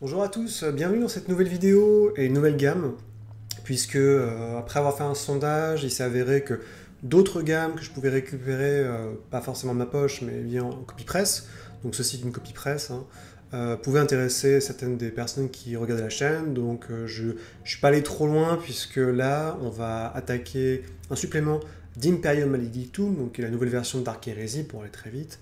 Bonjour à tous, bienvenue dans cette nouvelle vidéo et une nouvelle gamme, puisque après avoir fait un sondage, il s'est avéré que d'autres gammes que je pouvais récupérer, pas forcément de ma poche, mais bien en copie presse, donc ceci d'une copie presse, hein, pouvaient intéresser certaines des personnes qui regardaient la chaîne, donc je ne suis pas allé trop loin, puisque là, on va attaquer un supplément d'Imperium Maledictum, donc qui est la nouvelle version de Dark Heresy, pour aller très vite.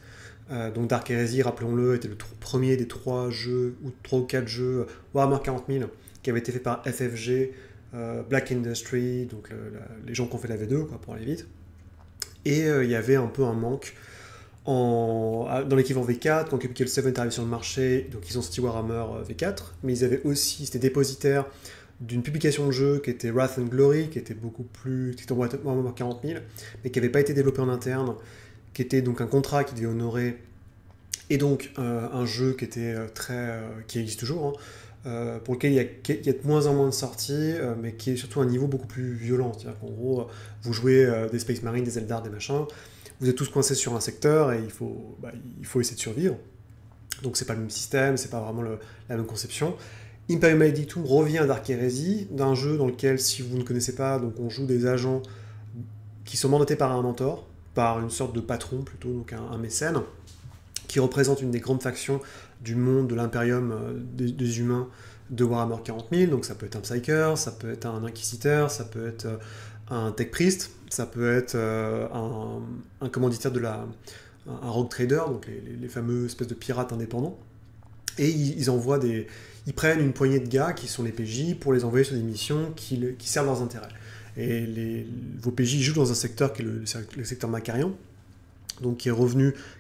Donc Dark Heresy, rappelons-le, était le premier des 3 jeux, ou 3 ou 4 jeux Warhammer 40 000 qui avait été fait par FFG, Black Industry, donc les gens qui ont fait la V2, quoi, pour aller vite. Et il y avait un peu un manque dans l'équivalent V4, quand Cubicle 7 est arrivé sur le marché, donc ils ont sorti Warhammer V4, mais ils avaient aussi, c'était dépositaire d'une publication de jeu qui était Wrath and Glory, qui était beaucoup plus, qui était en Warhammer 40 000, mais qui n'avait pas été développé en interne, qui était donc un contrat qui devait honorer, et donc un jeu qui était qui existe toujours, hein, pour lequel il y a de moins en moins de sorties, mais qui est surtout un niveau beaucoup plus violent. C'est-à-dire qu'en gros, vous jouez des Space Marines, des Eldar, des machins, vous êtes tous coincés sur un secteur et il faut essayer de survivre. Donc c'est pas le même système, c'est pas vraiment la même conception. Imperium Maledictum revient à Dark Heresy, d'un jeu dans lequel, si vous ne connaissez pas, donc on joue des agents qui sont mandatés par un mentor, par une sorte de patron plutôt, donc un mécène, qui représente une des grandes factions du monde de l'Imperium des humains de Warhammer 40 000. Donc ça peut être un Psyker, ça peut être un Inquisiteur, ça peut être un Tech Priest, ça peut être un commanditaire un Rogue Trader, donc les fameux espèces de pirates indépendants. Et ils prennent une poignée de gars qui sont les PJ pour les envoyer sur des missions qui servent leurs intérêts. Et vos PJ jouent dans un secteur qui est le secteur Macarian, donc qui a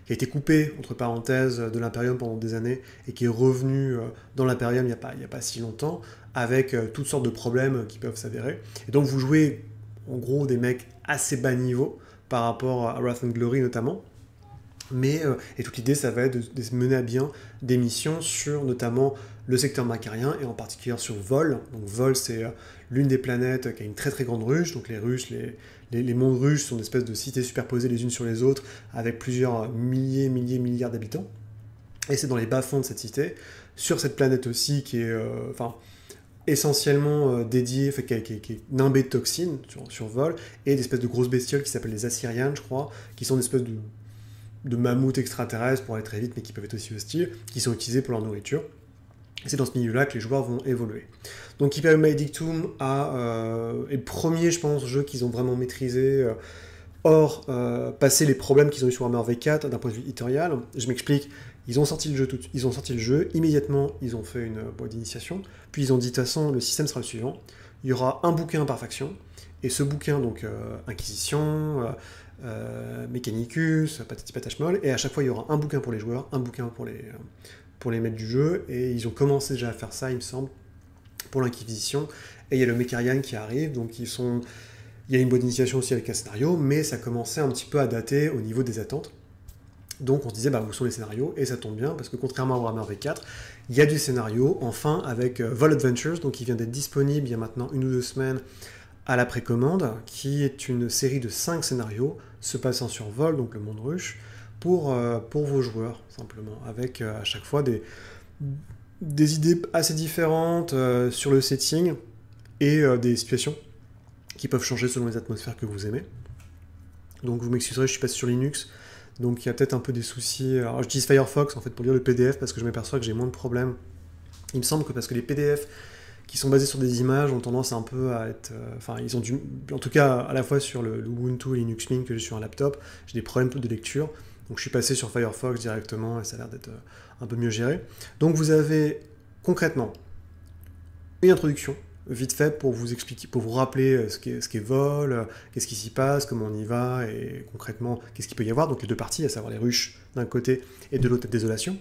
été coupé, entre parenthèses, de l'Imperium pendant des années, et qui est revenu dans l'Imperium il n'y a pas si longtemps, avec toutes sortes de problèmes qui peuvent s'avérer. Et donc vous jouez, en gros, des mecs assez bas niveau, par rapport à Wrath and Glory notamment, et toute l'idée, ça va être de mener à bien des missions sur notamment le secteur macarien, et en particulier sur Vol. Donc Vol, c'est l'une des planètes qui a une très très grande ruche. Donc les ruches, les mondes ruches sont des espèces de cités superposées les unes sur les autres, avec plusieurs milliards d'habitants. Et c'est dans les bas-fonds de cette cité, sur cette planète aussi, qui est essentiellement dédiée, qui est nimbée de toxines sur Vol, et d'espèces de grosses bestioles qui s'appellent les Assyrians, je crois, qui sont des espèces de mammouths extraterrestres pour aller très vite, mais qui peuvent être aussi hostiles, qui sont utilisés pour leur nourriture. Et c'est dans ce milieu-là que les joueurs vont évoluer. Donc Imperium Maledictum est le premier, je pense, jeu qu'ils ont vraiment maîtrisé, hors passer les problèmes qu'ils ont eu sur Warhammer V4 d'un point de vue éditorial. Je m'explique, ils ont sorti le jeu, immédiatement ils ont fait une boîte d'initiation, puis ils ont dit de toute façon le système sera le suivant, il y aura un bouquin par faction, et ce bouquin, donc Inquisition, Mechanicus, patati patachmol, et à chaque fois il y aura un bouquin pour les joueurs, un bouquin pour les maîtres du jeu, et ils ont commencé déjà à faire ça, il me semble, pour l'Inquisition, et il y a le Mecharian qui arrive, donc il y a une bonne initiation aussi avec un scénario, mais ça commençait un petit peu à dater au niveau des attentes. Donc on se disait, où sont les scénarios? Et ça tombe bien, parce que contrairement à Warhammer V4, il y a du scénario, enfin, avec Vol Adventures, donc qui vient d'être disponible il y a maintenant 1 ou 2 semaines à la précommande, qui est une série de 5 scénarios, se passant sur Vol, donc le monde ruche, pour vos joueurs, simplement, avec à chaque fois des idées assez différentes sur le setting, et des situations qui peuvent changer selon les atmosphères que vous aimez. Donc vous m'excuserez, je suis passé sur Linux, donc il y a peut-être un peu des soucis. Alors j'utilise Firefox en fait pour lire le PDF parce que je m'aperçois que j'ai moins de problèmes. Il me semble que parce que les PDF qui sont basés sur des images ont tendance un peu à être... ils ont en tout cas, à la fois sur le Ubuntu et Linux Mint que j'ai sur un laptop, j'ai des problèmes de lecture. Donc je suis passé sur Firefox directement et ça a l'air d'être un peu mieux géré. Donc vous avez concrètement une introduction vite fait pour vous expliquer, pour vous rappeler ce qu'est Vol, qu'est-ce qui s'y passe, comment on y va, et concrètement, qu'est-ce qu'il peut y avoir. Donc les deux parties, à savoir les ruches d'un côté et de l'autre, désolation,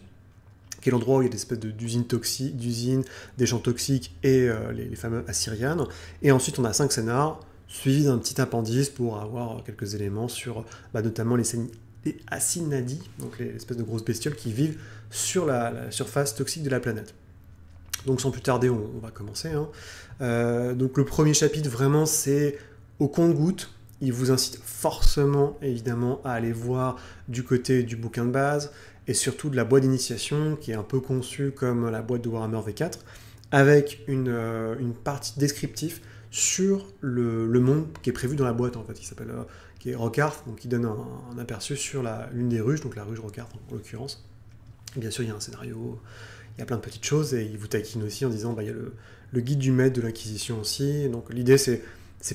qui est l'endroit où il y a des espèces d'usines, des champs toxiques et les fameux Assyrianes. Et ensuite, on a 5 scénars, suivis d'un petit appendice pour avoir quelques éléments sur notamment les Asynadi, donc les espèces de grosses bestioles qui vivent sur la surface toxique de la planète. Donc sans plus tarder, on va commencer. Donc le premier chapitre, vraiment, c'est au compte-gouttes. Il vous incite forcément, évidemment, à aller voir du côté du bouquin de base. et surtout de la boîte d'initiation qui est un peu conçue comme la boîte de Warhammer V4, avec une partie descriptive sur le monde qui est prévu dans la boîte, en fait, qui est Rockhart, donc qui donne un aperçu sur l'une des ruches, donc la ruche Rockhart en l'occurrence. Bien sûr, il y a un scénario, il y a plein de petites choses, et il vous taquine aussi en disant, bah, il y a le guide du maître de l'Inquisition aussi. Donc l'idée, c'est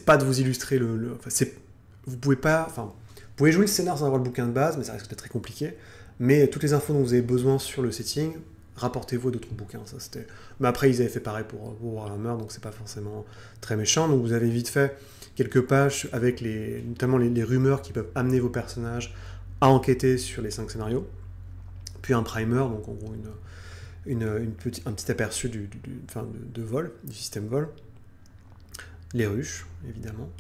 pas de vous illustrer vous pouvez pas, enfin, vous pouvez jouer le scénar sans avoir le bouquin de base, mais ça risque d'être très compliqué. Mais toutes les infos dont vous avez besoin sur le setting, rapportez-vous à d'autres bouquins. Ça, c'était... Mais après, ils avaient fait pareil pour Warhammer, donc c'est pas forcément très méchant. Donc vous avez vite fait quelques pages avec notamment les rumeurs qui peuvent amener vos personnages à enquêter sur les 5 scénarios. Puis un primer, donc en gros un petit aperçu de vol, du système vol. Les ruches, évidemment,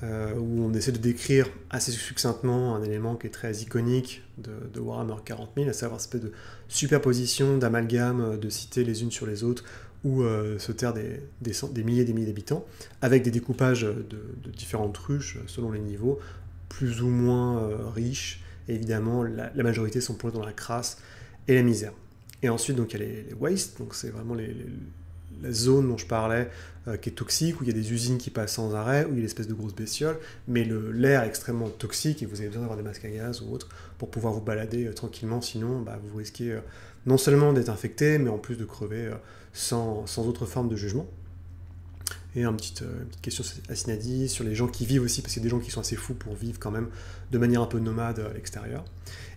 où on essaie de décrire assez succinctement un élément qui est très iconique de Warhammer 40 000, à savoir cette espèce de superposition, d'amalgame, de cités les unes sur les autres, où se terrent des milliers et des milliers d'habitants, avec des découpages de différentes ruches selon les niveaux, plus ou moins riches, et évidemment la majorité sont plongés dans la crasse et la misère. Et ensuite, donc, il y a les wastes, donc c'est vraiment la zone dont je parlais, qui est toxique, où il y a des usines qui passent sans arrêt, où il y a l'espèce de grosses bestioles, mais l'air est extrêmement toxique et vous avez besoin d'avoir des masques à gaz ou autre pour pouvoir vous balader tranquillement, sinon bah, vous risquez non seulement d'être infecté, mais en plus de crever sans autre forme de jugement. Et une petite question à Sinadi sur les gens qui vivent aussi, parce qu'il y a des gens qui sont assez fous pour vivre quand même de manière un peu nomade à l'extérieur.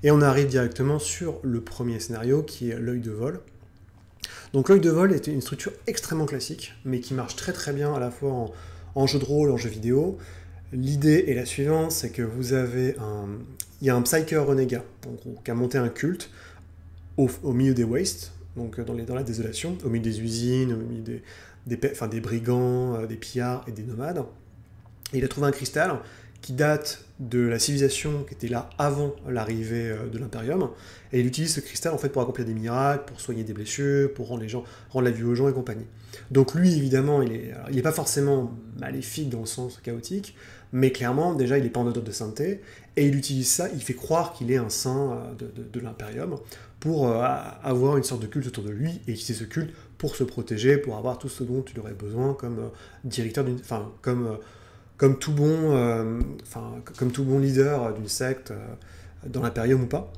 Et on arrive directement sur le premier scénario, qui est l'œil de vol. Donc l'œil de vol est une structure extrêmement classique, mais qui marche très très bien à la fois en jeu de rôle, en jeu vidéo. L'idée est la suivante, c'est que il y a un Psyker renégat, en gros, qui a monté un culte au milieu des wastes, donc dans la désolation, au milieu des usines, au milieu des brigands, des pillards et des nomades. Et il a trouvé un cristal qui date de la civilisation qui était là avant l'arrivée de l'Imperium, et il utilise ce cristal en fait pour accomplir des miracles, pour soigner des blessures, pour rendre la vie aux gens et compagnie. Donc lui, évidemment, il est pas forcément maléfique dans le sens chaotique, mais clairement, déjà, il n'est pas en odeur de sainteté, et il utilise ça, il fait croire qu'il est un saint de l'Imperium, pour avoir une sorte de culte autour de lui, et utiliser ce culte pour se protéger, pour avoir tout ce dont il aurait besoin comme directeur comme tout bon leader d'une secte dans l'Imperium ou pas.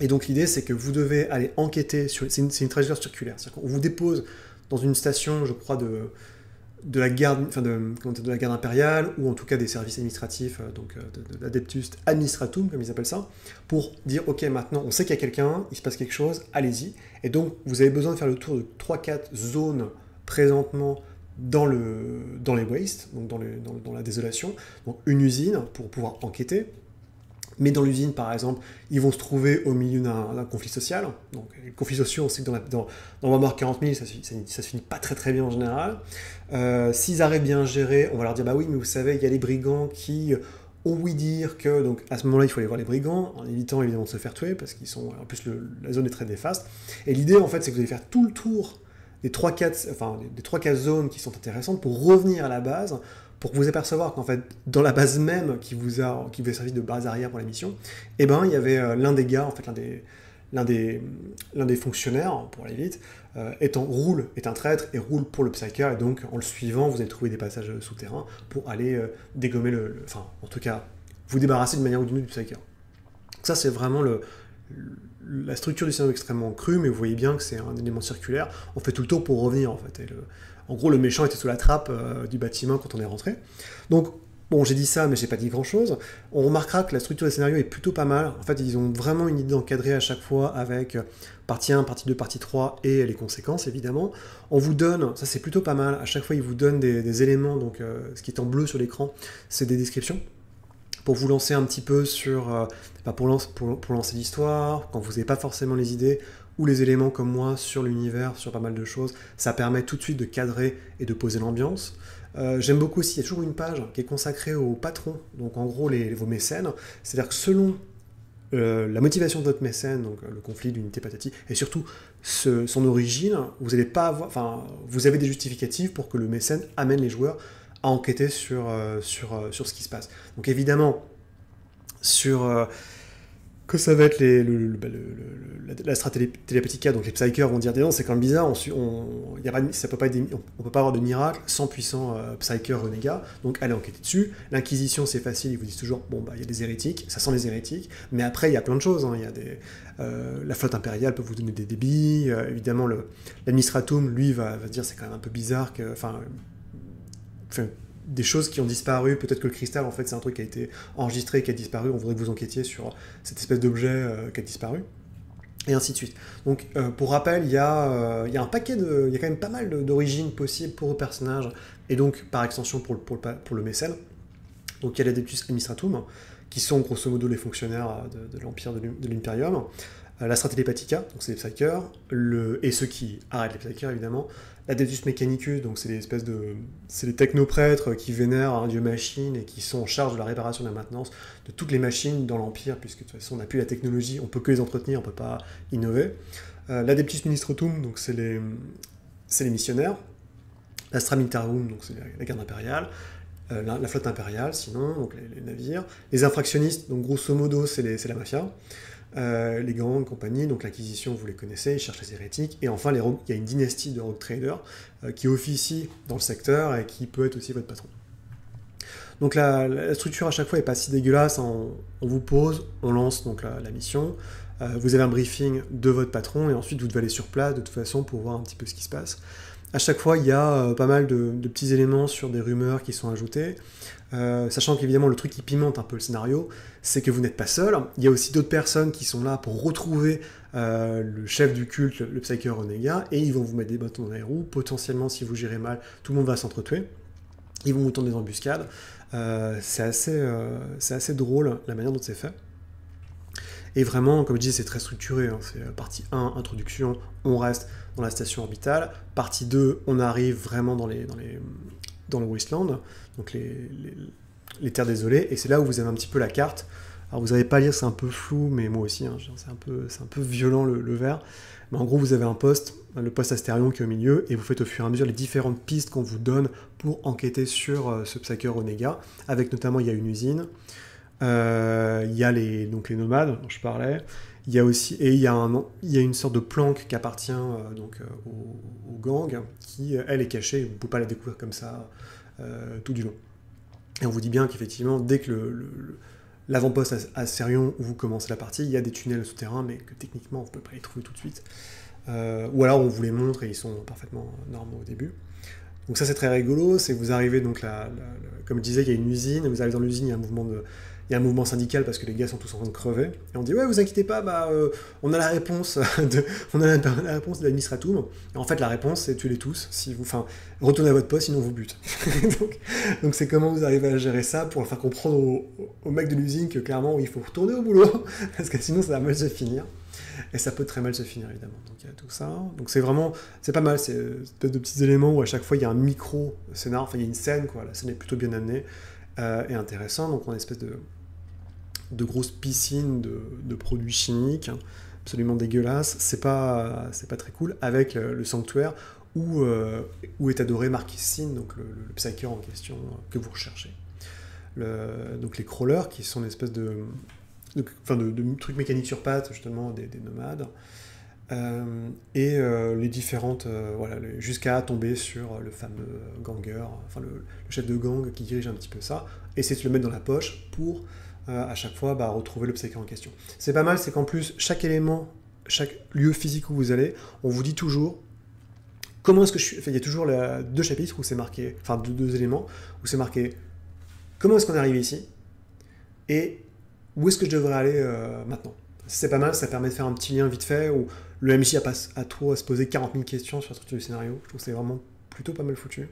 Et donc l'idée, c'est que vous devez aller enquêter sur... C'est une trajectoire circulaire. C'est-à-dire qu'on vous dépose dans une station, je crois, de la garde impériale, ou en tout cas des services administratifs, de l'Adeptus Administratum, comme ils appellent ça, pour dire, ok, maintenant, on sait qu'il y a quelqu'un, il se passe quelque chose, allez-y. Et donc, vous avez besoin de faire le tour de 3-4 zones présentement dans les wastes, donc dans la désolation, donc une usine pour pouvoir enquêter. Mais dans l'usine, par exemple, ils vont se trouver au milieu d'un conflit social. Donc, les conflits sociaux, on sait que dans Warhammer 40 000, ça se finit pas très très bien en général. S'ils arrivent bien à gérer, on va leur dire, bah oui, mais vous savez, il y a les brigands qui ont ouï dire que... Donc, à ce moment-là, il faut aller voir les brigands, en évitant évidemment de se faire tuer, parce qu'ils sont... En plus, la zone est très néfaste. Et l'idée, en fait, c'est que vous allez faire tout le tour des 3-4 zones qui sont intéressantes pour revenir à la base, pour vous apercevoir qu'en fait, dans la base même qui vous a servi de base arrière pour la mission, eh ben, il y avait l'un des gars, en fait, l'un des fonctionnaires, pour aller vite, est un traître et roule pour le Psyker, et donc, en le suivant, vous allez trouver des passages souterrains pour aller dégommer enfin, en tout cas, vous débarrasser d'une manière ou d'une autre du Psyker. Donc ça, c'est vraiment la structure du scénario extrêmement crue, mais vous voyez bien que c'est un élément circulaire. On fait tout le tour pour revenir, en fait. En gros, le méchant était sous la trappe du bâtiment quand on est rentré. Donc, bon, j'ai dit ça, mais j'ai pas dit grand-chose. On remarquera que la structure des scénarios est plutôt pas mal. En fait, ils ont vraiment une idée encadrée à chaque fois avec partie 1, partie 2, partie 3 et les conséquences, évidemment. On vous donne, ça c'est plutôt pas mal, à chaque fois ils vous donnent des éléments, donc ce qui est en bleu sur l'écran, c'est des descriptions, pour vous lancer un petit peu sur... pour lancer l'histoire, quand vous n'avez pas forcément les idées, ou les éléments comme moi sur l'univers, sur pas mal de choses, ça permet tout de suite de cadrer et de poser l'ambiance. J'aime beaucoup aussi, il y a toujours une page qui est consacrée aux patrons, donc en gros vos mécènes, c'est-à-dire que selon la motivation de votre mécène, donc le conflit, l'unité patati, et surtout son origine, vous n'allez pas avoir, vous avez des justificatifs pour que le mécène amène les joueurs à enquêter sur ce qui se passe. Donc évidemment, sur que ça va être la stratégie télépathique, donc les psychers vont dire non, c'est quand même bizarre, y a pas, ça peut pas être on peut pas avoir de miracle sans puissant psyker renégat, donc allez enquêter dessus. L'Inquisition c'est facile, ils vous disent toujours bon bah il y a des hérétiques, ça sent les hérétiques, mais après il y a plein de choses, hein. Il y a la flotte impériale peut vous donner des débits, évidemment l'administratum lui va dire c'est quand même un peu bizarre que, enfin des choses qui ont disparu, peut-être que le cristal en fait c'est un truc qui a été enregistré et qui a disparu, on voudrait que vous enquêtiez sur cette espèce d'objet qui a disparu, et ainsi de suite. Donc pour rappel, il y a un paquet il y a quand même pas mal d'origines possibles pour le personnage, et donc par extension pour le mécène. Donc il y a l'Adeptus Administratum, qui sont grosso modo les fonctionnaires de l'Empire de l'Imperium, la Strata Télépathica, donc c'est les Psychers, et ceux qui arrêtent les Psychers évidemment, l'Adeptus Mechanicus, donc c'est c'est des technoprêtres qui vénèrent un dieu machine et qui sont en charge de la réparation et de la maintenance de toutes les machines dans l'Empire, puisque de toute façon on n'a plus la technologie, on peut que les entretenir, on peut pas innover. L'Adeptus Ministratum, donc c'est les missionnaires, l'Astra Militarum, donc c'est la garde impériale, la flotte impériale, sinon, donc les navires, les infractionnistes, donc grosso modo c'est la mafia, les gangs, compagnie, donc l'Inquisition, vous les connaissez, ils cherchent les hérétiques, et enfin il y a une dynastie de rogue traders qui officie dans le secteur et qui peut être aussi votre patron. Donc la structure à chaque fois n'est pas si dégueulasse, on vous pose, on lance donc la mission, vous avez un briefing de votre patron, et ensuite vous devez aller sur place de toute façon pour voir un petit peu ce qui se passe. À chaque fois, il y a pas mal de petits éléments sur des rumeurs qui sont ajoutés, sachant qu'évidemment le truc qui pimente un peu le scénario, c'est que vous n'êtes pas seul, il y a aussi d'autres personnes qui sont là pour retrouver le chef du culte, le Psyker Renégat, et ils vont vous mettre des bâtons dans les roues, potentiellement si vous gérez mal, tout le monde va s'entretuer, ils vont vous tendre des embuscades, c'est assez drôle la manière dont c'est fait. Et vraiment, comme je dis, c'est très structuré, hein. C'est partie 1, introduction, on reste dans la station orbitale, partie 2, on arrive vraiment dans le Wasteland, donc les terres désolées, et c'est là où vous avez un petit peu la carte. Alors vous n'allez pas lire, c'est un peu flou, mais moi aussi, hein, c'est un peu violent le vert. Mais en gros, vous avez un poste, le poste Astérion qui est au milieu, et vous faites au fur et à mesure les différentes pistes qu'on vous donne pour enquêter sur ce Psyker Renégat, avec notamment, il y a une usine, il y a les nomades dont je parlais, il y a aussi, et il y a une sorte de planque qui appartient au gang, qui, elle, est cachée, vous ne pouvez pas la découvrir comme ça tout du long. Et on vous dit bien qu'effectivement, dès que l'avant-poste à Sérion, où vous commencez la partie, il y a des tunnels souterrains, mais que techniquement, vous ne pouvez pas les trouver tout de suite. Ou alors, on vous les montre et ils sont parfaitement normaux au début. Donc ça, c'est très rigolo, c'est que vous arrivez, donc comme je disais, il y a une usine, vous arrivez dans l'usine, il y a un mouvement syndical parce que les gars sont tous en train de crever. Et on dit ouais, vous inquiétez pas, on a la réponse la réponse de l'administratum. Et en fait, la réponse c'est tuez-les tous. Retournez à votre poste, sinon on vous bute. donc c'est comment vous arrivez à gérer ça pour faire comprendre aux mecs de l'usine que clairement il faut retourner au boulot parce que sinon ça va mal se finir. Et ça peut très mal se finir évidemment. Donc il y a tout ça. Donc c'est pas mal. C'est une espèce de petits éléments où à chaque fois il y a un micro scénar. Enfin il y a une scène quoi. La scène est plutôt bien amenée et intéressante. Donc on a une espèce de grosse piscine de produits chimiques, absolument dégueulasse. C'est pas très cool, avec le sanctuaire où est adoré Marquis Sin, donc le psyker en question que vous recherchez. Donc les crawlers, qui sont une espèce de trucs mécaniques sur pattes, justement, des nomades. Et les différentes... jusqu'à tomber sur le fameux ganger, enfin le chef de gang qui dirige un petit peu ça, et c'est de le mettre dans la poche pour... à chaque fois retrouver le psyker en question. C'est pas mal, c'est qu'en plus, chaque élément, chaque lieu physique où vous allez, on vous dit toujours comment est-ce que je suis... Enfin, il y a toujours deux chapitres où c'est marqué, enfin deux éléments, où c'est marqué comment est-ce qu'on est arrivé ici, et où est-ce que je devrais aller maintenant. C'est pas mal, ça permet de faire un petit lien vite fait, où le MJ a pas à trop à se poser 40 000 questions sur la structure du scénario. Je trouve que c'est vraiment plutôt pas mal foutu.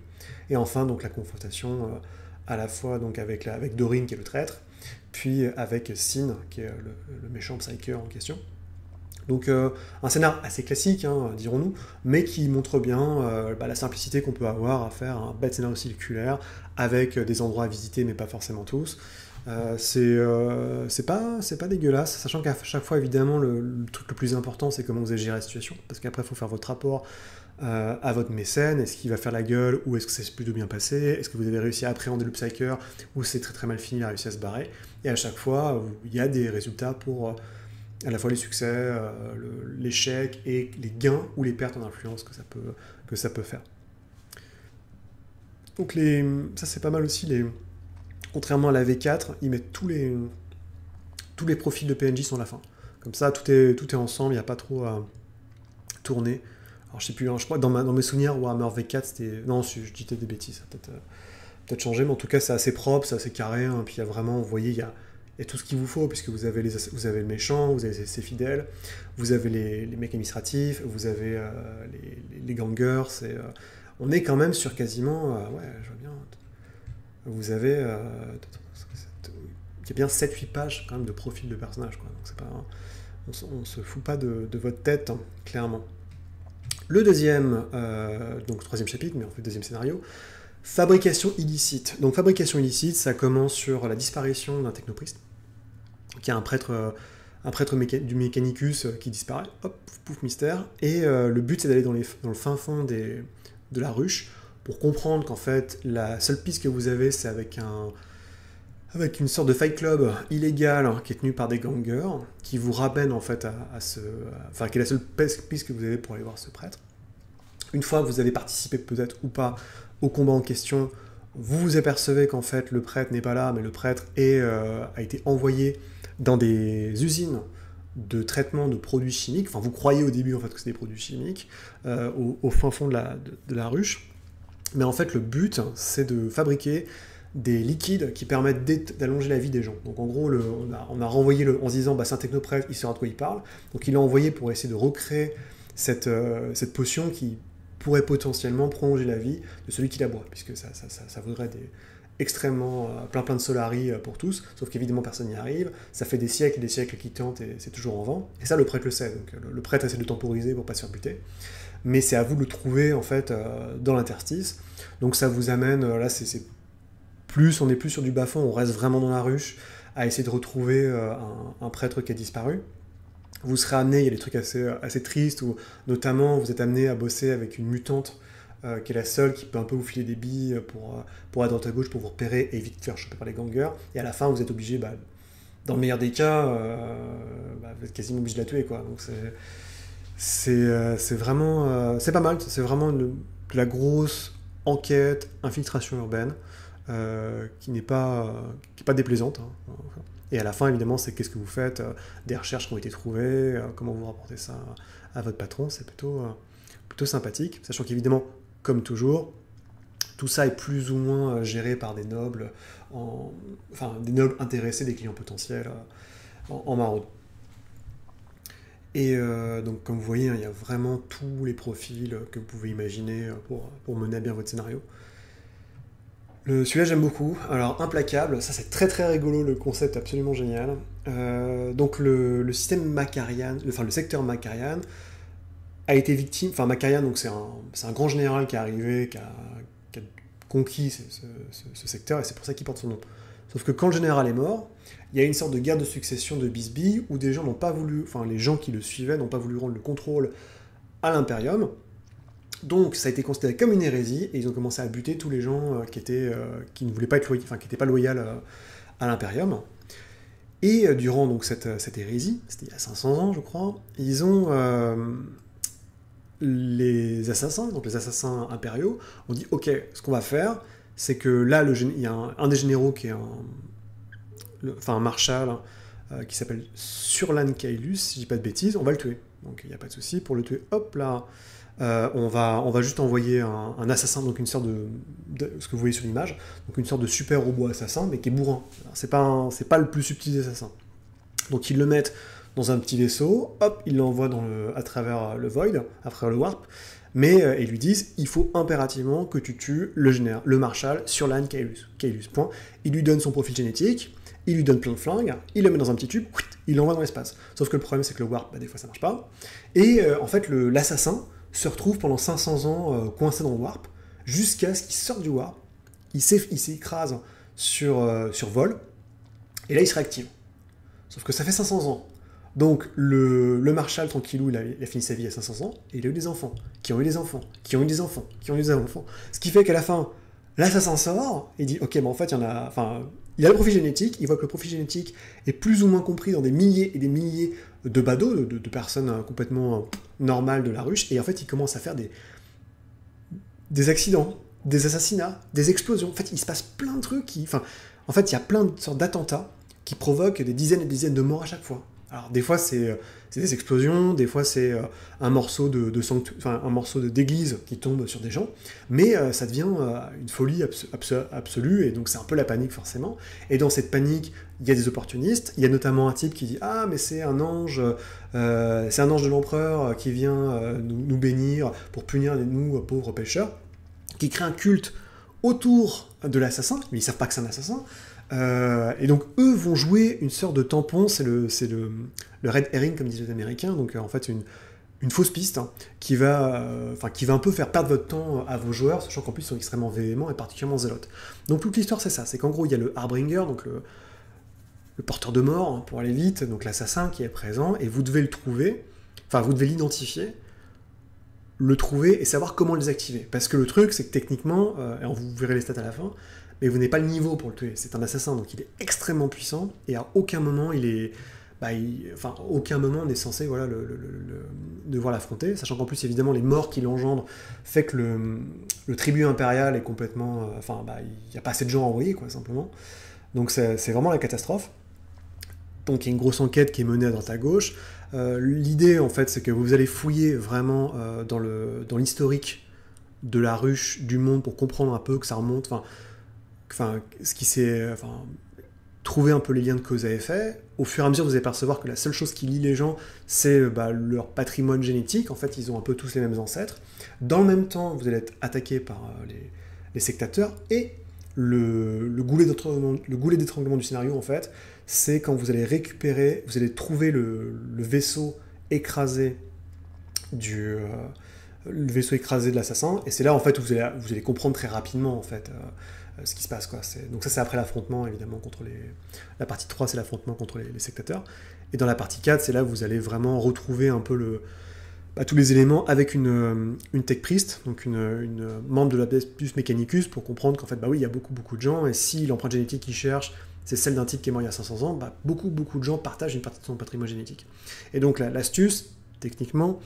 Et enfin, donc la confrontation, à la fois donc, avec Dorin, qui est le traître, puis avec Sin, qui est le méchant psyker en question. Donc un scénar assez classique, hein, dirons-nous, mais qui montre bien la simplicité qu'on peut avoir à faire un bête scénario circulaire, avec des endroits à visiter, mais pas forcément tous. C'est pas dégueulasse, sachant qu'à chaque fois, évidemment, le truc le plus important, c'est comment vous allez gérer la situation, parce qu'après, il faut faire votre rapport à votre mécène. Est-ce qu'il va faire la gueule, ou est-ce que c'est plutôt bien passé? Est-ce que vous avez réussi à appréhender le psyker, ou c'est très très mal fini, il a réussi à se barrer? Et à chaque fois, il y a des résultats pour à la fois les succès, l'échec et les gains ou les pertes en influence que ça peut faire. Donc ça c'est pas mal aussi, contrairement à la V4, ils mettent tous les profils de PNJ sont à la fin. Comme ça, tout est ensemble, il n'y a pas trop à tourner. Alors je sais plus, hein, je crois que dans mes souvenirs, Warhammer V4, c'était... Non, je disais des bêtises, ça peut-être changé, mais en tout cas, c'est assez propre, c'est assez carré, hein, puis il y a vraiment, vous voyez, il y a tout ce qu'il vous faut, puisque vous avez le méchant, vous avez ses fidèles, vous avez les mecs administratifs, vous avez les gangers, on est quand même sur quasiment... ouais, je vois bien... Vous avez... il y a bien 7-8 pages quand même de profil de personnage, quoi. Donc c'est pas... On se fout pas de votre tête, hein, clairement. Le deuxième, donc troisième chapitre, mais en fait deuxième scénario, fabrication illicite. Donc fabrication illicite, ça commence sur la disparition d'un technopriste, qui est un prêtre du Mechanicus qui disparaît, hop, pouf, mystère, et le but c'est d'aller dans le fin fond de la ruche, pour comprendre qu'en fait, la seule piste que vous avez, c'est avec une sorte de fight club illégal, hein, qui est tenu par des gangers, qui vous ramène en fait enfin, qui est la seule piste que vous avez pour aller voir ce prêtre. Une fois que vous avez participé peut-être ou pas au combat en question, vous vous apercevez qu'en fait le prêtre n'est pas là, mais le prêtre a été envoyé dans des usines de traitement de produits chimiques. Enfin, vous croyez au début en fait que c'est des produits chimiques au fin fond de la ruche, mais en fait le but c'est de fabriquer des liquides qui permettent d'allonger la vie des gens. Donc en gros, on a renvoyé en se disant, bah, c'est un technoprêtre, il saura de quoi il parle. Donc il l'a envoyé pour essayer de recréer cette potion qui pourrait potentiellement prolonger la vie de celui qui la boit, puisque ça vaudrait extrêmement plein de solari pour tous, sauf qu'évidemment personne n'y arrive, ça fait des siècles et des siècles qui tentent et c'est toujours en vent, et ça le prêtre le sait, donc le prêtre essaie de temporiser pour pas se faire buter, mais c'est à vous de le trouver en fait dans l'interstice, donc ça vous amène, là on est plus sur du bas-fond, on reste vraiment dans la ruche, à essayer de retrouver un prêtre qui a disparu. Vous serez amené, il y a des trucs assez tristes, où notamment vous êtes amené à bosser avec une mutante qui est la seule qui peut un peu vous filer des billes pour à droite à gauche, pour vous repérer et vite faire choper par les gangers, et à la fin vous êtes obligé, dans le meilleur des cas, vous êtes quasiment obligé de la tuer, quoi. Donc c'est vraiment... c'est pas mal, c'est vraiment de la grosse enquête, infiltration urbaine, qui n'est pas déplaisante, hein. Et à la fin, évidemment, c'est qu'est-ce que vous faites, des recherches qui ont été trouvées, comment vous rapportez ça à votre patron, c'est plutôt sympathique, sachant qu'évidemment, comme toujours, tout ça est plus ou moins géré par des nobles, des nobles intéressés, des clients potentiels en maraude. Et donc, comme vous voyez, hein, il y a vraiment tous les profils que vous pouvez imaginer pour mener à bien votre scénario. Celui-là j'aime beaucoup. Alors implacable, ça c'est très très rigolo, le concept absolument génial. Donc le système Makarian, le secteur Makarian a été victime. Enfin Makarian, donc c'est un grand général qui est arrivé, qui a conquis ce secteur, et c'est pour ça qu'il porte son nom. Sauf que quand le général est mort, il y a une sorte de guerre de succession de bisbilles où des gens n'ont pas voulu, enfin les gens qui le suivaient n'ont pas voulu rendre le contrôle à l'Imperium. Donc ça a été considéré comme une hérésie, et ils ont commencé à buter tous les gens qui ne voulaient pas être loyaux, enfin qui n'étaient pas loyaux à l'Imperium. Et durant donc cette hérésie, c'était il y a 500 ans je crois, ils ont les assassins impériaux, ont dit ok, ce qu'on va faire, c'est que là il y a un des généraux qui est un marshal qui s'appelle Surlan Kaelus, si je dis pas de bêtises, on va le tuer. Donc il n'y a pas de souci, pour le tuer, hop là. On va juste envoyer un assassin, donc une sorte de ce que vous voyez sur l'image, donc une sorte de super robot assassin, mais qui est bourrin. C'est pas le plus subtil des assassins. Donc ils le mettent dans un petit vaisseau, hop, ils l'envoient à travers le Void, à travers le Warp, mais ils lui disent, il faut impérativement que tu tues le Marshal Surlan Kaelus. Point. Il lui donne son profil génétique, il lui donne plein de flingues, il le met dans un petit tube, il l'envoie dans l'espace. Sauf que le problème c'est que le Warp, des fois ça marche pas, et en fait l'assassin se retrouve pendant 500 ans coincé dans le Warp, jusqu'à ce qu'il sorte du Warp, il s'écrase sur Vol, et là il se réactive. Sauf que ça fait 500 ans. Donc le Marshal, tranquillou, il a fini sa vie à 500 ans, et il a eu des enfants, qui ont eu des enfants, qui ont eu des enfants, qui ont eu des enfants. Ce qui fait qu'à la fin, l'assassin sort, et dit, ok, en fait, il y en a... Enfin, il a le profil génétique, il voit que le profil génétique est plus ou moins compris dans des milliers et des milliers de badauds, de personnes complètement normales de la ruche, et en fait il commence à faire des accidents, des assassinats, des explosions. En fait, il se passe plein de trucs en fait, il y a plein de sortes d'attentats qui provoquent des dizaines et des dizaines de morts à chaque fois. Alors, des fois, c'est des explosions, des fois, c'est un morceau un morceau d'église qui tombe sur des gens, mais ça devient une folie absolue, et donc c'est un peu la panique, forcément. Et dans cette panique, il y a des opportunistes. Il y a notamment un type qui dit « Ah, mais c'est un ange de l'empereur qui vient nous bénir pour punir nous, pauvres pêcheurs », qui crée un culte autour de l'assassin, mais ils savent pas que c'est un assassin, et donc eux vont jouer une sorte de tampon, c'est le red herring comme disent les Américains, donc en fait une fausse piste hein, qui va un peu faire perdre votre temps à vos joueurs, sachant qu'en plus ils sont extrêmement véhéments et particulièrement zélotes. Donc toute l'histoire c'est ça, c'est qu'en gros il y a le Harbinger, donc le porteur de mort hein, pour aller vite, donc l'assassin qui est présent, et vous devez le trouver, vous devez l'identifier, le trouver et savoir comment le désactiver. Parce que le truc, c'est que techniquement, et vous verrez les stats à la fin, mais vous n'avez pas le niveau pour le tuer. C'est un assassin, donc il est extrêmement puissant, et à aucun moment aucun moment on est censé devoir l'affronter, sachant qu'en plus, évidemment, les morts qu'il engendre fait que le tribut impérial est complètement... il n'y a pas assez de gens à envoyer, quoi, simplement. Donc c'est vraiment la catastrophe. Donc il y a une grosse enquête qui est menée à droite à gauche. L'idée, en fait, c'est que vous allez fouiller vraiment dans l'historique de la ruche, du monde, pour comprendre un peu que ça remonte, ce qui s'est... trouver un peu les liens de cause à effet. Au fur et à mesure, vous allez percevoir que la seule chose qui lie les gens, c'est leur patrimoine génétique. En fait, ils ont un peu tous les mêmes ancêtres. Dans le même temps, vous allez être attaqué par les sectateurs, et le goulet d'étranglement du scénario, en fait, c'est quand vous allez trouver le vaisseau écrasé le vaisseau écrasé de l'assassin, et c'est là en fait où vous allez comprendre très rapidement en fait ce qui se passe, quoi. Donc ça c'est après l'affrontement évidemment la partie 3 c'est l'affrontement contre les sectateurs, et dans la partie 4 c'est là où vous allez vraiment retrouver un peu tous les éléments avec une tech priest, donc une membre de la Bestius Mechanicus, pour comprendre qu'en fait oui il y a beaucoup de gens, et si l'empreinte génétique qu'ils cherchent c'est celle d'un type qui est mort il y a 500 ans, beaucoup de gens partagent une partie de son patrimoine génétique. Et donc l'astuce, techniquement,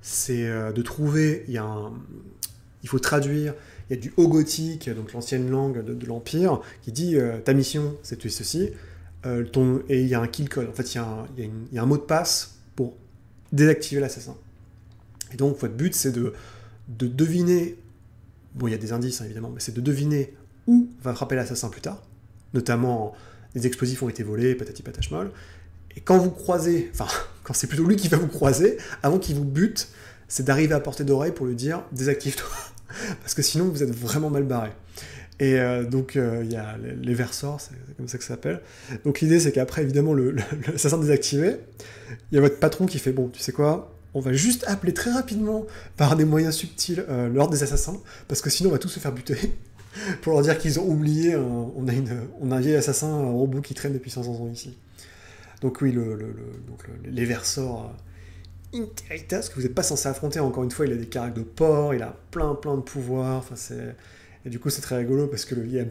c'est de trouver, il faut traduire, il y a du haut gothique, donc l'ancienne langue de l'Empire, qui dit ta mission c'est de tuer ceci, et il y a un kill code, en fait il y a un mot de passe pour désactiver l'assassin. Et donc votre but c'est de deviner, bon il y a des indices hein, évidemment, mais c'est de deviner où va frapper l'assassin plus tard, notamment des explosifs ont été volés, patati patachmol, et quand vous croisez, quand c'est plutôt lui qui va vous croiser, avant qu'il vous bute, c'est d'arriver à portée d'oreille pour lui dire « désactive-toi », parce que sinon vous êtes vraiment mal barré. Et donc il y a les versors, c'est comme ça que ça s'appelle. Donc l'idée c'est qu'après évidemment l'assassin désactivé, il y a votre patron qui fait « bon, tu sais quoi, on va juste appeler très rapidement par des moyens subtils l'ordre des assassins, parce que sinon on va tous se faire buter ». Pour leur dire qu'ils ont oublié, on a un vieil assassin, un robot qui traîne depuis 500 ans ici. Donc oui, les versors Interitas, que vous n'êtes pas censé affronter, encore une fois, il a des caractères de porc, il a plein de pouvoirs, et du coup c'est très rigolo, parce qu'il y a une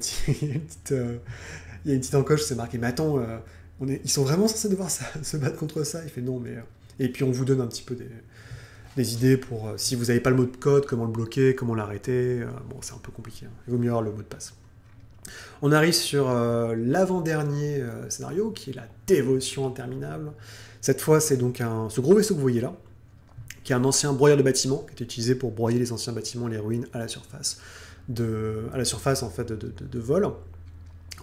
petite encoche, c'est marqué, mais attends, ils sont vraiment censés devoir se battre contre ça? Il fait non, mais... Et puis on vous donne un petit peu des idées pour, si vous n'avez pas le mot de code, comment le bloquer, comment l'arrêter. Bon, c'est un peu compliqué, hein. Il vaut mieux avoir le mot de passe. On arrive sur l'avant-dernier scénario, qui est la dévotion interminable. Cette fois, c'est donc ce gros vaisseau que vous voyez là, qui est un ancien broyeur de bâtiments, qui était utilisé pour broyer les anciens bâtiments, les ruines à la surface en fait, de vol, en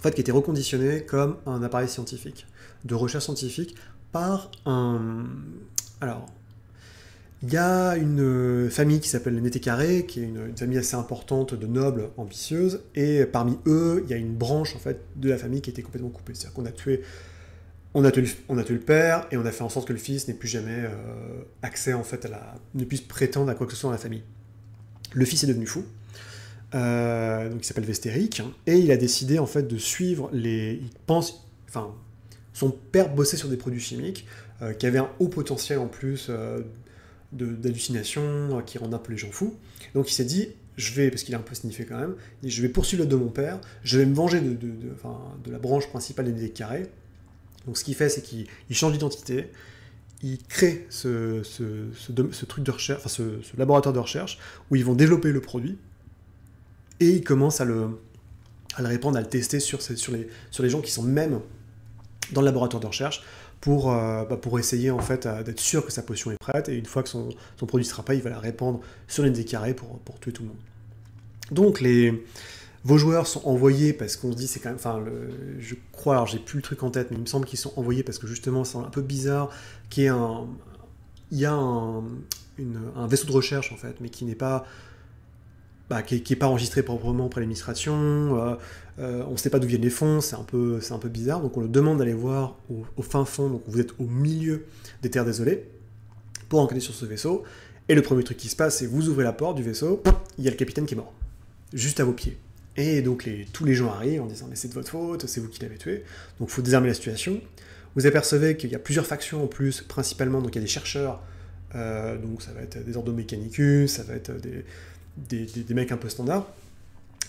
fait, qui était reconditionné comme un appareil scientifique, de recherche scientifique, par Alors, il y a une famille qui s'appelle les Nétécarés, qui est une famille assez importante de nobles ambitieuses, et parmi eux, il y a une branche en fait de la famille qui était complètement coupée. C'est-à-dire qu'on a tué le père, et on a fait en sorte que le fils n'ait plus jamais accès en fait ne puisse prétendre à quoi que ce soit dans la famille. Le fils est devenu fou, donc il s'appelle Vestéric, et il a décidé en fait de suivre son père bossait sur des produits chimiques qui avaient un haut potentiel en plus d'hallucination, qui rendent un peu les gens fous. Donc il s'est dit, parce qu'il est un peu sniffé quand même, il dit, je vais poursuivre l'œuvre de mon père, je vais me venger de la branche principale des Nédés Carré. Donc ce qu'il fait, c'est qu'il change d'identité, il crée ce truc de recherche, enfin ce laboratoire de recherche, où ils vont développer le produit, et il commence à le répandre, à le tester sur les gens qui sont même dans le laboratoire de recherche, pour essayer en fait d'être sûr que sa potion est prête, et une fois que son produit sera prêt, il va la répandre sur les Nédés Carré pour tuer tout le monde. Donc vos joueurs sont envoyés parce qu'on se dit, c'est quand même, enfin, je crois, alors j'ai plus le truc en tête, mais il me semble qu'ils sont envoyés parce que justement c'est un peu bizarre qu'il y ait un vaisseau de recherche en fait, mais qui n'est pas qui est pas enregistré proprement auprès de l'administration, on ne sait pas d'où viennent les fonds, c'est un peu bizarre, donc on le demande d'aller voir au fin fond, donc vous êtes au milieu des terres désolées, pour enquêter sur ce vaisseau, et le premier truc qui se passe, c'est que vous ouvrez la porte du vaisseau, il y a le capitaine qui est mort, juste à vos pieds. Et donc tous les gens arrivent en disant « mais c'est de votre faute, c'est vous qui l'avez tué », donc il faut désarmer la situation. Vous apercevez qu'il y a plusieurs factions en plus, principalement, donc il y a des chercheurs, donc ça va être des Ordo Mechanicus, ça va être des mecs un peu standards,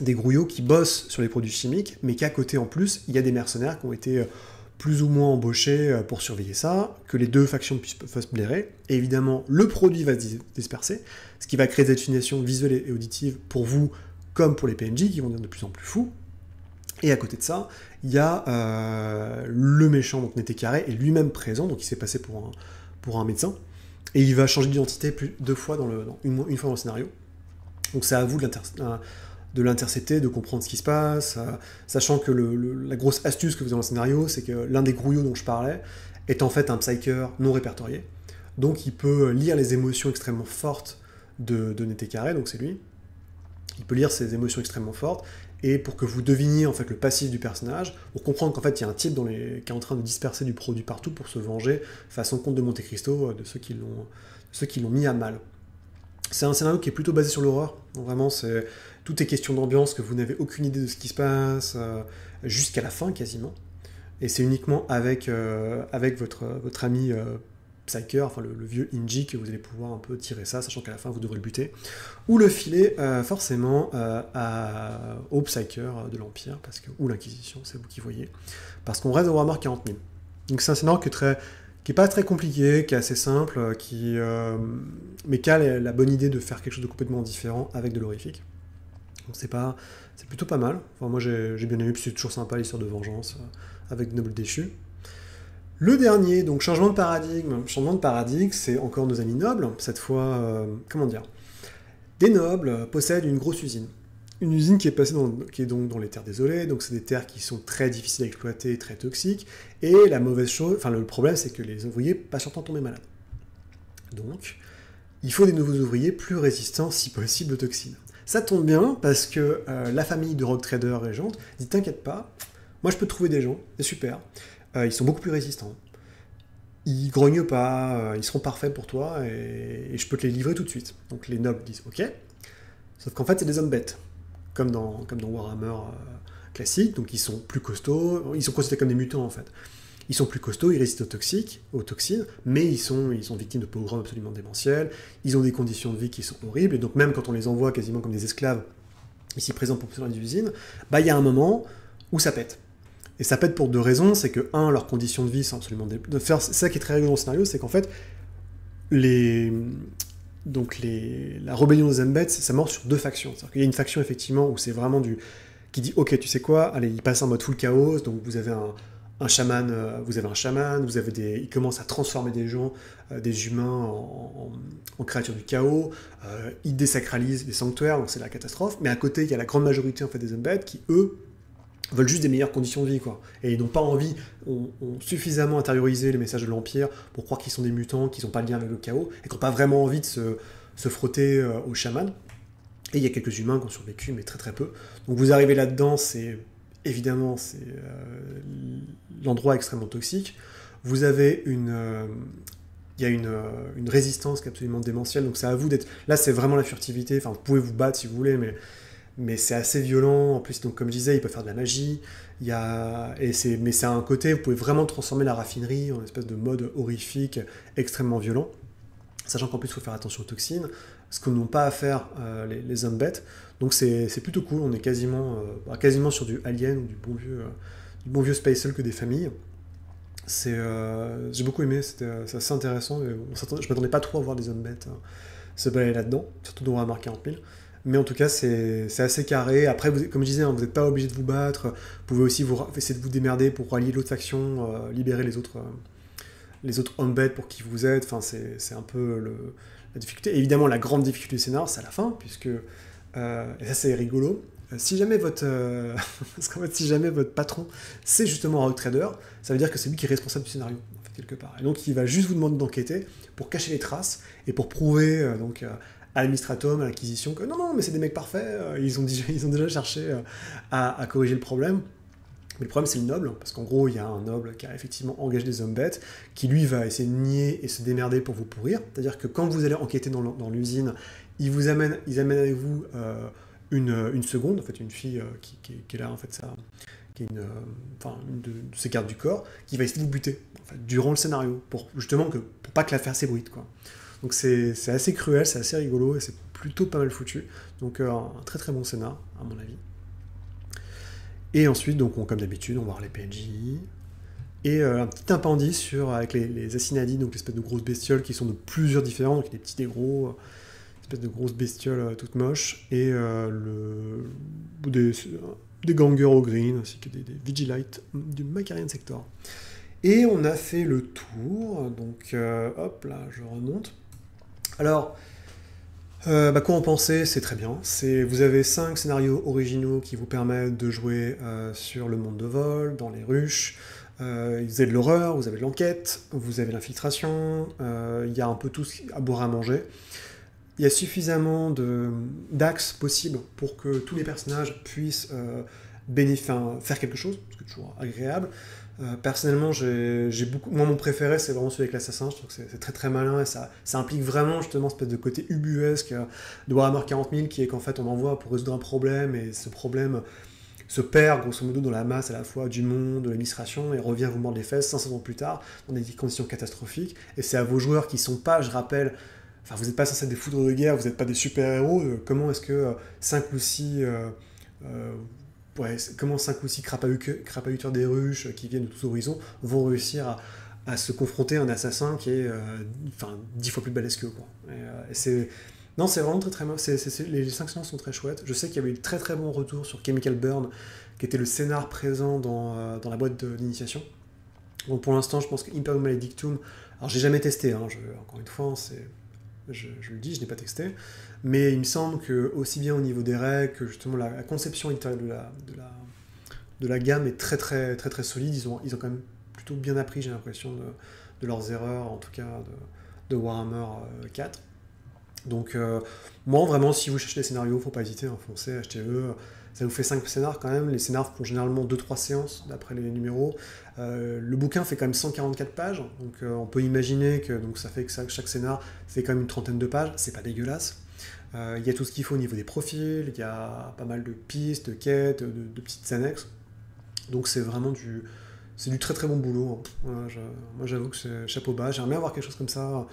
des grouillots qui bossent sur les produits chimiques, mais qu'à côté en plus, il y a des mercenaires qui ont été plus ou moins embauchés pour surveiller ça, que les deux factions puissent se blairer, et évidemment le produit va se disperser, ce qui va créer des hallucinations visuelles et auditives pour vous, comme pour les PNJ qui vont devenir de plus en plus fous. Et à côté de ça, il y a le méchant, donc Nédé Carré, est lui-même présent, donc il s'est passé pour un médecin, et il va changer d'identité deux fois une fois dans le scénario. Donc c'est à vous de l'intercepter, de comprendre ce qui se passe, sachant que la grosse astuce que vous avez dans le scénario, c'est que l'un des grouillots dont je parlais est en fait un psyker non répertorié, donc il peut lire les émotions extrêmement fortes de Nédé Carré, donc c'est lui. Il peut lire ces émotions extrêmement fortes, et pour que vous deviniez en fait le passif du personnage, pour comprendre qu'en fait il y a un type qui est en train de disperser du produit partout pour se venger, façon Comte de Monte Cristo, de ceux qui l'ont mis à mal. C'est un scénario qui est plutôt basé sur l'horreur, donc vraiment tout est question d'ambiance, que vous n'avez aucune idée de ce qui se passe, jusqu'à la fin quasiment, et c'est uniquement avec votre ami Psyker, enfin le vieux Inji, que vous allez pouvoir un peu tirer ça, sachant qu'à la fin vous devrez le buter, ou le filer forcément au Psyker de l'Empire, ou l'Inquisition, c'est vous qui voyez, parce qu'on reste dans Warhammer 40 000. Donc c'est un scénario qui est pas très compliqué, qui est assez simple, mais qui a la bonne idée de faire quelque chose de complètement différent avec de l'horrifique. Donc c'est plutôt pas mal. Enfin, moi j'ai bien aimé, puis c'est toujours sympa l'histoire de vengeance avec de nobles déchus. Le dernier, donc changement de paradigme. Changement de paradigme, c'est encore nos amis nobles. Cette fois, des nobles possèdent une grosse usine. Une usine qui est donc dans les terres désolées, donc c'est des terres qui sont très difficiles à exploiter, très toxiques, et la mauvaise chose, enfin le problème c'est que les ouvriers passent leur temps à tomber malades. Donc, il faut des nouveaux ouvriers plus résistants, si possible, aux toxines. Ça tombe bien, parce que la famille de Rogue Trader Régente dit « T'inquiète pas, moi je peux te trouver des gens, c'est super, ils sont beaucoup plus résistants, ils grognent pas, ils seront parfaits pour toi, et je peux te les livrer tout de suite. » Donc les nobles disent « Ok », sauf qu'en fait c'est des hommes bêtes. Comme dans Warhammer classique, donc ils sont plus costauds, ils sont considérés comme des mutants en fait. Ils sont plus costauds, ils résistent aux toxines, mais ils sont victimes de pogroms absolument démentiels, ils ont des conditions de vie qui sont horribles, et donc même quand on les envoie quasiment comme des esclaves, ici présents pour pousser dans les usines, il y a un moment où ça pète. Et ça pète pour deux raisons, c'est que, leurs conditions de vie sont absolument... C'est ça qui est très rigolo dans le scénario, c'est qu'en fait, la rébellion des Embeds, ça mord sur deux factions. C'est-à-dire qu'il y a une faction, effectivement, où c'est vraiment qui dit « Ok, tu sais quoi, allez, il passe en mode full chaos, donc vous avez un chaman, il commence à transformer des gens, des humains, en créatures du chaos, il désacralise les sanctuaires, donc c'est la catastrophe, mais à côté, il y a la grande majorité, en fait, des Embeds qui, eux, veulent juste des meilleures conditions de vie, quoi. Et ils n'ont pas envie, ont suffisamment intériorisé les messages de l'Empire pour croire qu'ils sont des mutants, qu'ils n'ont pas de lien avec le chaos, et qui n'ont pas vraiment envie de se frotter aux chamans. Et il y a quelques humains qui ont survécu, mais très très peu. Donc vous arrivez là-dedans, évidemment, c'est l'endroit extrêmement toxique. Vous avez il y a une résistance qui est absolument démentielle, donc c'est à vous d'être... Là, c'est vraiment la furtivité, enfin, vous pouvez vous battre si vous voulez, mais c'est assez violent. En plus, donc, comme je disais, il peut faire de la magie. Mais c'est un côté, vous pouvez vraiment transformer la raffinerie en une espèce de mode horrifique, extrêmement violent. Sachant qu'en plus, il faut faire attention aux toxines. ce que n'ont pas à faire les hommes bêtes. Donc c'est plutôt cool, on est quasiment sur du Alien ou du bon vieux Space Hulk des familles. J'ai beaucoup aimé, c'est assez intéressant. Je m'attendais pas trop à voir des hommes bêtes se balader là-dedans, surtout dans Warhammer 40 000. Mais en tout cas, c'est assez carré. Après, comme je disais, hein, vous n'êtes pas obligé de vous battre. Vous pouvez aussi essayer de vous démerder pour rallier l'autre faction, libérer les autres hommes bêtes pour qui vous êtes. Enfin, c'est un peu la difficulté. Et évidemment, la grande difficulté du scénar, c'est à la fin, puisque, et ça c'est rigolo, si jamais parce qu'en fait, si jamais votre patron, c'est justement un rogue trader, ça veut dire que c'est lui qui est responsable du scénario, en fait, quelque part. Et donc, il va juste vous demander d'enquêter pour cacher les traces et pour prouver à l'administratum, à l'acquisition, que non, mais c'est des mecs parfaits, ils ont déjà cherché à corriger le problème. Mais le problème, c'est le noble, parce qu'en gros, il y a un noble qui a effectivement engagé des hommes bêtes, qui lui va essayer de nier et se démerder pour vous pourrir. C'est-à-dire que quand vous allez enquêter dans l'usine, ils amènent avec vous une seconde, en fait, une fille qui est là, en fait, qui est une de ses gardes du corps, qui va essayer de vous buter, en fait, durant le scénario, pour pas que l'affaire s'ébruite, quoi. Donc c'est assez cruel, c'est assez rigolo, et c'est plutôt pas mal foutu. Donc un très très bon scénar, à mon avis. Et ensuite, donc, comme d'habitude, on va voir les PNJ. Et un petit appendice avec les Assinadi, donc l'espèce de grosses bestioles qui sont de plusieurs différents, donc des petits, des gros, espèce de grosses bestioles toutes moches, et des gangers au green, ainsi que des Vigilites du Macarian Sector. Et on a fait le tour, donc hop là, je remonte. Alors, quoi en penser? C'est très bien. Vous avez 5 scénarios originaux qui vous permettent de jouer sur le monde de vol, dans les ruches. Vous avez de l'horreur, vous avez de l'enquête, vous avez l'infiltration, il y a un peu tout à boire à manger. Il y a suffisamment d'axes possibles pour que tous les personnages puissent faire quelque chose, ce qui est toujours agréable. Personnellement, moi mon préféré c'est vraiment celui avec l'assassin, je trouve que c'est très très malin et ça implique vraiment justement cette espèce de côté ubuesque de Warhammer 40 000 qui est qu'en fait on envoie pour résoudre un problème et ce problème se perd grosso modo dans la masse à la fois du monde, de l'administration et revient vous mordre les fesses 500 ans plus tard dans des conditions catastrophiques et c'est à vos joueurs qui sont pas, je rappelle, enfin vous n'êtes pas censé être des foudres de guerre, vous n'êtes pas des super-héros, comment est-ce que 5 ou 6 comment 5 ou 6 crapahuteurs des ruches qui viennent de tous horizons vont réussir à se confronter à un assassin qui est 10 fois plus balèze qu'eux, quoi. Non, c'est vraiment très très bien. Les 5 scénars sont très chouettes. Je sais qu'il y avait eu de très très bons retours sur Chemical Burn, qui était le scénar présent dans la boîte d'initiation. Donc pour l'instant, je pense que Imperium Maledictum, alors j'ai jamais testé, hein, encore une fois, je le dis, je n'ai pas testé, mais il me semble que aussi bien au niveau des règles que justement la conception de la gamme est très très très très solide. Ils ont quand même plutôt bien appris, j'ai l'impression, de leurs erreurs, en tout cas de Warhammer 4. Donc moi vraiment, si vous cherchez des scénarios, faut pas hésiter, hein, foncez, achetez-le. Ça vous fait 5 scénars quand même, les scénars font généralement 2-3 séances d'après les numéros. Le bouquin fait quand même 144 pages, donc on peut imaginer que ça fait que chaque scénar fait quand même une trentaine de pages, c'est pas dégueulasse. Il y a tout ce qu'il faut au niveau des profils, il y a pas mal de pistes, de quêtes, de petites annexes, donc c'est vraiment du très très bon boulot, hein. Voilà, moi j'avoue que c'est chapeau bas, j'aimerais bien avoir quelque chose comme ça.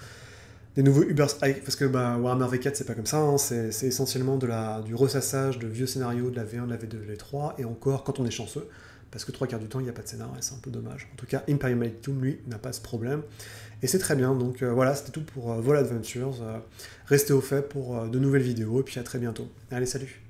Des nouveaux Uber Strike, parce que Warhammer V4 c'est pas comme ça, hein, c'est essentiellement du ressassage de vieux scénarios de la V1, de la V2, de la V3, et encore quand on est chanceux, parce que 3 quarts du temps il n'y a pas de scénar, et c'est un peu dommage. En tout cas, Imperium Maledictum, lui, n'a pas ce problème, et c'est très bien, donc voilà, c'était tout pour Vol Adventures. Restez au fait pour de nouvelles vidéos, et puis à très bientôt. Allez, salut!